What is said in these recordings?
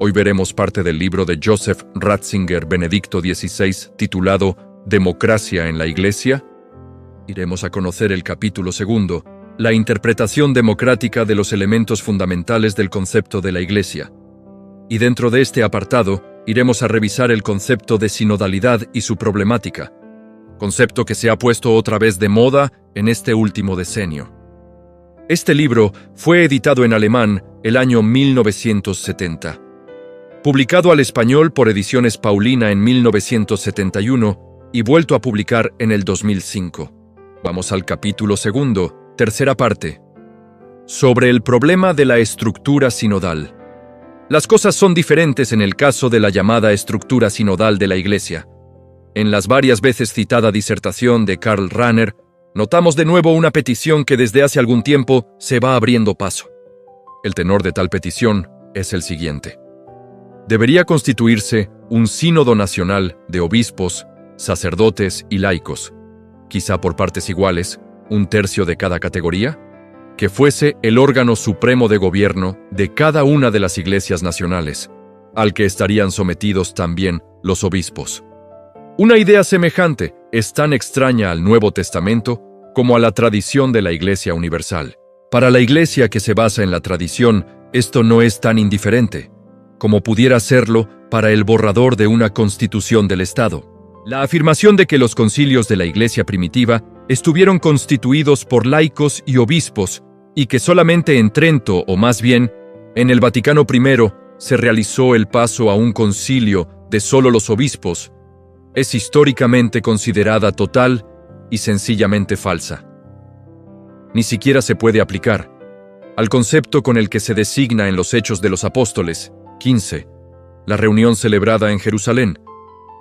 Hoy veremos parte del libro de Joseph Ratzinger Benedicto XVI titulado Democracia en la Iglesia. Iremos a conocer el capítulo 2, la interpretación democrática de los elementos fundamentales del concepto de la Iglesia. Y dentro de este apartado, iremos a revisar el concepto de sinodalidad y su problemática, concepto que se ha puesto otra vez de moda en este último decenio. Este libro fue editado en alemán el año 1970. Publicado al español por Ediciones Paulina en 1971 y vuelto a publicar en el 2005. Vamos al capítulo 2, tercera parte. Sobre el problema de la estructura sinodal. Las cosas son diferentes en el caso de la llamada estructura sinodal de la Iglesia. En las varias veces citada disertación de Karl Rahner, notamos de nuevo una petición que desde hace algún tiempo se va abriendo paso. El tenor de tal petición es el siguiente. Debería constituirse un sínodo nacional de obispos, sacerdotes y laicos, quizá por partes iguales, un tercio de cada categoría, que fuese el órgano supremo de gobierno de cada una de las iglesias nacionales, al que estarían sometidos también los obispos. Una idea semejante es tan extraña al Nuevo Testamento como a la tradición de la Iglesia Universal. Para la Iglesia que se basa en la tradición, esto no es tan indiferente como pudiera serlo para el borrador de una constitución del Estado. La afirmación de que los concilios de la Iglesia primitiva estuvieron constituidos por laicos y obispos y que solamente en Trento, o más bien, en el Vaticano I, se realizó el paso a un concilio de solo los obispos, es históricamente considerada total y sencillamente falsa. Ni siquiera se puede aplicar al concepto con el que se designa en los Hechos de los Apóstoles 15, la reunión celebrada en Jerusalén,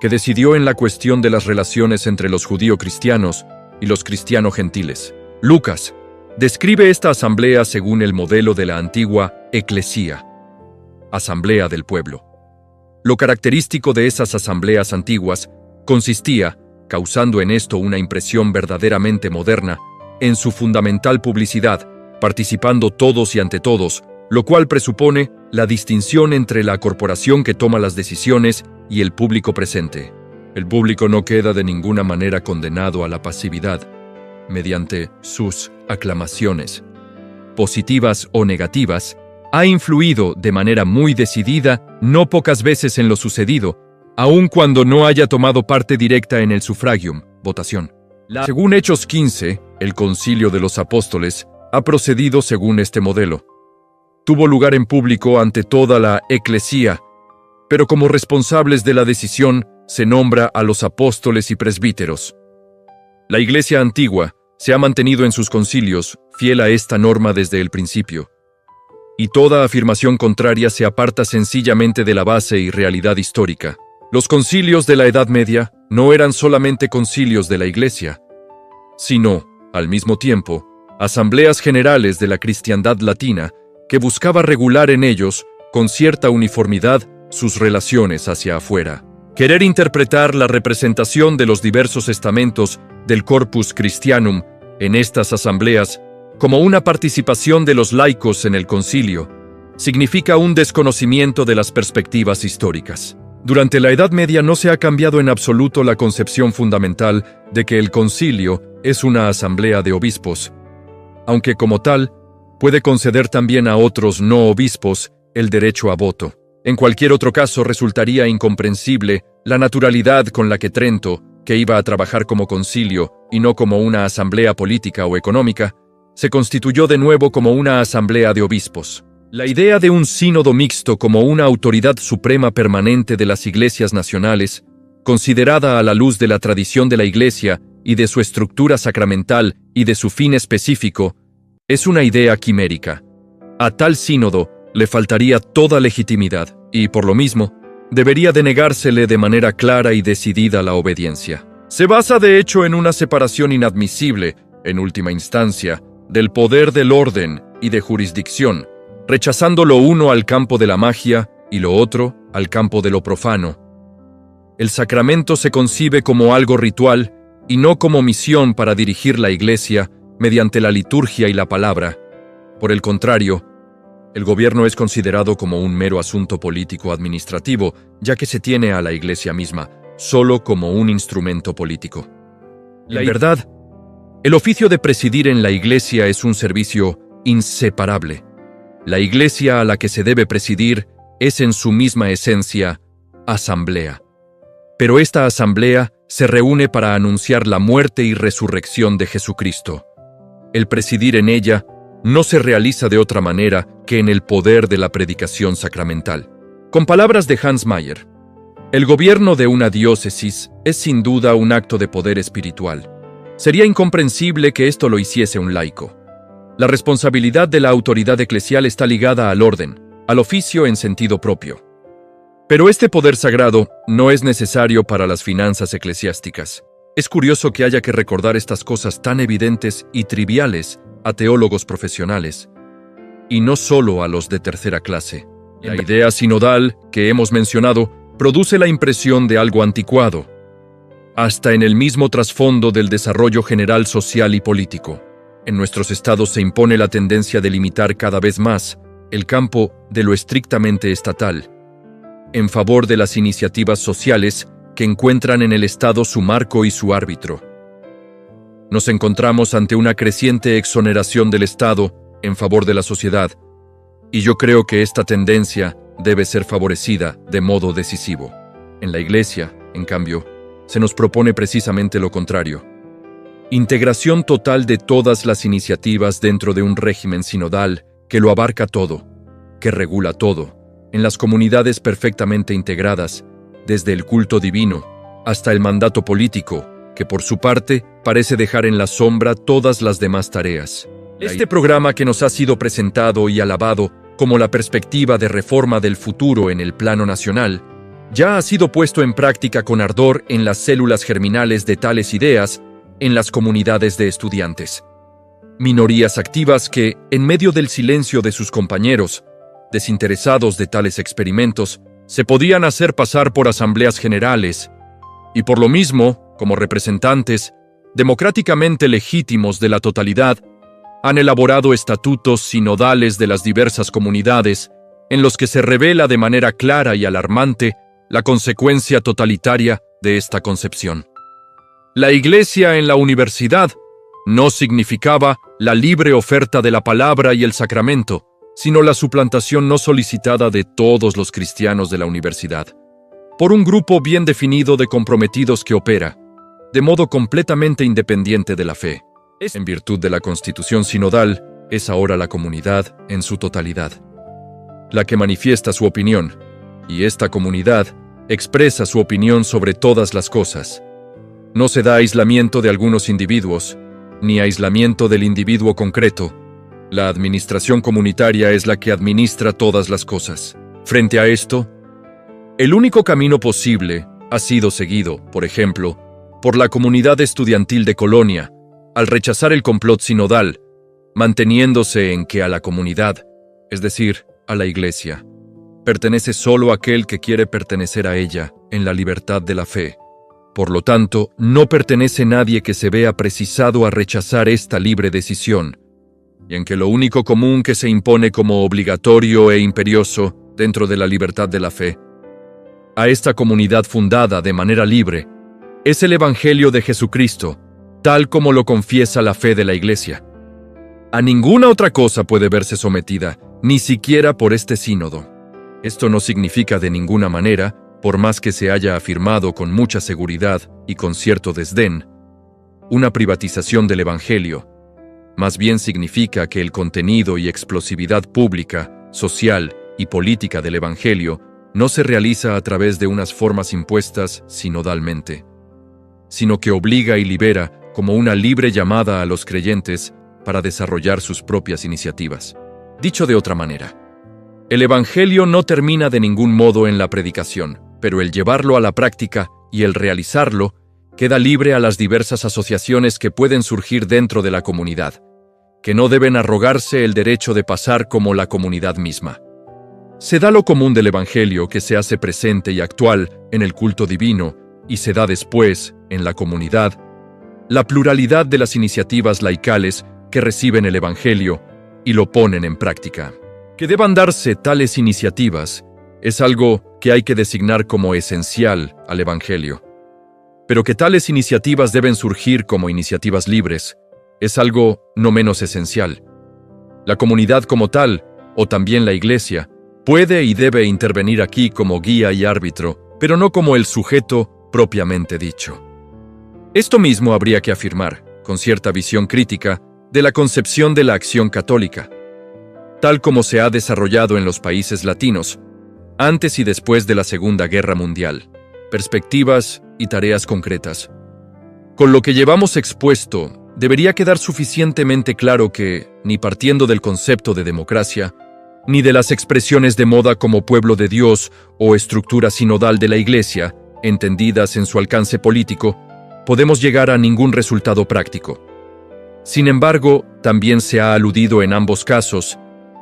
que decidió en la cuestión de las relaciones entre los judío-cristianos y los cristiano-gentiles. Lucas describe esta asamblea según el modelo de la antigua eclesía, asamblea del pueblo. Lo característico de esas asambleas antiguas consistía, causando en esto una impresión verdaderamente moderna, en su fundamental publicidad, participando todos y ante todos, lo cual presupone la distinción entre la corporación que toma las decisiones y el público presente. El público no queda de ninguna manera condenado a la pasividad, mediante sus aclamaciones, positivas o negativas, ha influido de manera muy decidida no pocas veces en lo sucedido, aun cuando no haya tomado parte directa en el sufragium, votación. Según Hechos 15, el Concilio de los Apóstoles ha procedido según este modelo. Tuvo lugar en público ante toda la eclesía, pero como responsables de la decisión se nombra a los apóstoles y presbíteros. La Iglesia antigua se ha mantenido en sus concilios fiel a esta norma desde el principio, y toda afirmación contraria se aparta sencillamente de la base y realidad histórica. Los concilios de la Edad Media no eran solamente concilios de la Iglesia, sino, al mismo tiempo, asambleas generales de la cristiandad latina que buscaba regular en ellos, con cierta uniformidad, sus relaciones hacia afuera. Querer interpretar la representación de los diversos estamentos del Corpus Christianum en estas asambleas como una participación de los laicos en el concilio, significa un desconocimiento de las perspectivas históricas. Durante la Edad Media no se ha cambiado en absoluto la concepción fundamental de que el concilio es una asamblea de obispos, aunque como tal, puede conceder también a otros no obispos el derecho a voto. En cualquier otro caso resultaría incomprensible la naturalidad con la que Trento, que iba a trabajar como concilio y no como una asamblea política o económica, se constituyó de nuevo como una asamblea de obispos. La idea de un sínodo mixto como una autoridad suprema permanente de las iglesias nacionales, considerada a la luz de la tradición de la Iglesia y de su estructura sacramental y de su fin específico, es una idea quimérica. A tal sínodo le faltaría toda legitimidad y, por lo mismo, debería denegársele de manera clara y decidida la obediencia. Se basa de hecho en una separación inadmisible, en última instancia, del poder del orden y de jurisdicción, rechazando lo uno al campo de la magia y lo otro al campo de lo profano. El sacramento se concibe como algo ritual y no como misión para dirigir la Iglesia mediante la liturgia y la palabra. Por el contrario, El gobierno es considerado como un mero asunto político-administrativo, ya que se tiene a la Iglesia misma, solo como un instrumento político. En verdad, el oficio de presidir en la Iglesia es un servicio inseparable. La Iglesia a la que se debe presidir es en su misma esencia asamblea. Pero esta asamblea se reúne para anunciar la muerte y resurrección de Jesucristo. El presidir en ella no se realiza de otra manera que en el poder de la predicación sacramental. Con palabras de Hans Mayer, el gobierno de una diócesis es sin duda un acto de poder espiritual. Sería incomprensible que esto lo hiciese un laico. La responsabilidad de la autoridad eclesial está ligada al orden, al oficio en sentido propio. Pero este poder sagrado no es necesario para las finanzas eclesiásticas. Es curioso que haya que recordar estas cosas tan evidentes y triviales a teólogos profesionales, y no solo a los de tercera clase. La idea sinodal que hemos mencionado produce la impresión de algo anticuado, hasta en el mismo trasfondo del desarrollo general social y político. En nuestros estados se impone la tendencia de limitar cada vez más el campo de lo estrictamente estatal, en favor de las iniciativas sociales que encuentran en el Estado su marco y su árbitro. Nos encontramos ante una creciente exoneración del Estado en favor de la sociedad, y yo creo que esta tendencia debe ser favorecida de modo decisivo. En la Iglesia, en cambio, se nos propone precisamente lo contrario. Integración total de todas las iniciativas dentro de un régimen sinodal que lo abarca todo, que regula todo, en las comunidades perfectamente integradas, desde el culto divino hasta el mandato político, que por su parte parece dejar en la sombra todas las demás tareas. Este programa que nos ha sido presentado y alabado como la perspectiva de reforma del futuro en el plano nacional, ya ha sido puesto en práctica con ardor en las células germinales de tales ideas en las comunidades de estudiantes. Minorías activas que, en medio del silencio de sus compañeros, desinteresados de tales experimentos, se podían hacer pasar por asambleas generales y por lo mismo, como representantes democráticamente legítimos de la totalidad, han elaborado estatutos sinodales de las diversas comunidades en los que se revela de manera clara y alarmante la consecuencia totalitaria de esta concepción. La Iglesia en la universidad no significaba la libre oferta de la palabra y el sacramento, sino la suplantación no solicitada de todos los cristianos de la universidad, por un grupo bien definido de comprometidos que opera, de modo completamente independiente de la fe. En virtud de la Constitución sinodal, es ahora la comunidad en su totalidad la que manifiesta su opinión, y esta comunidad expresa su opinión sobre todas las cosas. No se da aislamiento de algunos individuos, ni aislamiento del individuo concreto. La administración comunitaria es la que administra todas las cosas. Frente a esto, el único camino posible ha sido seguido, por ejemplo, por la comunidad estudiantil de Colonia, al rechazar el complot sinodal, manteniéndose en que a la comunidad, es decir, a la Iglesia, pertenece solo aquel que quiere pertenecer a ella en la libertad de la fe. Por lo tanto, no pertenece nadie que se vea precisado a rechazar esta libre decisión, y en que lo único común que se impone como obligatorio e imperioso dentro de la libertad de la fe, a esta comunidad fundada de manera libre, es el Evangelio de Jesucristo, tal como lo confiesa la fe de la Iglesia. A ninguna otra cosa puede verse sometida, ni siquiera por este sínodo. Esto no significa de ninguna manera, por más que se haya afirmado con mucha seguridad y con cierto desdén, una privatización del Evangelio. Más bien significa que el contenido y explosividad pública, social y política del Evangelio no se realiza a través de unas formas impuestas sinodalmente, sino que obliga y libera como una libre llamada a los creyentes para desarrollar sus propias iniciativas. Dicho de otra manera, el Evangelio no termina de ningún modo en la predicación, pero el llevarlo a la práctica y el realizarlo queda libre a las diversas asociaciones que pueden surgir dentro de la comunidad, que no deben arrogarse el derecho de pasar como la comunidad misma. Se da lo común del Evangelio que se hace presente y actual en el culto divino y se da después, en la comunidad, la pluralidad de las iniciativas laicales que reciben el Evangelio y lo ponen en práctica. Que deban darse tales iniciativas es algo que hay que designar como esencial al Evangelio. Pero que tales iniciativas deben surgir como iniciativas libres es algo no menos esencial. La comunidad como tal, o también la Iglesia, puede y debe intervenir aquí como guía y árbitro, pero no como el sujeto propiamente dicho. Esto mismo habría que afirmar, con cierta visión crítica, de la concepción de la acción católica, tal como se ha desarrollado en los países latinos, antes y después de la Segunda Guerra Mundial. Perspectivas y tareas concretas. Con lo que llevamos expuesto, debería quedar suficientemente claro que, ni partiendo del concepto de democracia, ni de las expresiones de moda como pueblo de Dios o estructura sinodal de la Iglesia, entendidas en su alcance político, podemos llegar a ningún resultado práctico. Sin embargo, también se ha aludido en ambos casos,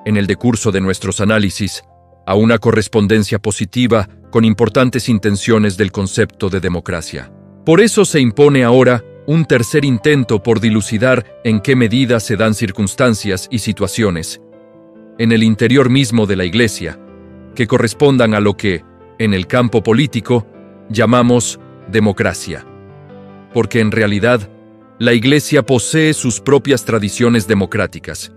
en el decurso de nuestros análisis, a una correspondencia positiva con importantes intenciones del concepto de democracia. Por eso se impone ahora un tercer intento por dilucidar en qué medida se dan circunstancias y situaciones, en el interior mismo de la Iglesia, que correspondan a lo que, en el campo político, llamamos democracia. Porque en realidad, la Iglesia posee sus propias tradiciones democráticas,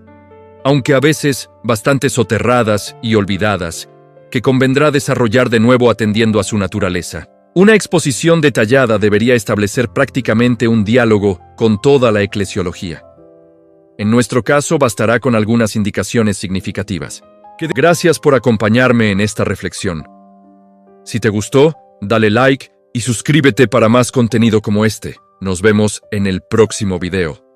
aunque a veces bastante soterradas y olvidadas, que convendrá desarrollar de nuevo atendiendo a su naturaleza. Una exposición detallada debería establecer prácticamente un diálogo con toda la eclesiología. En nuestro caso bastará con algunas indicaciones significativas. Gracias por acompañarme en esta reflexión. Si te gustó, dale like y suscríbete para más contenido como este. Nos vemos en el próximo video.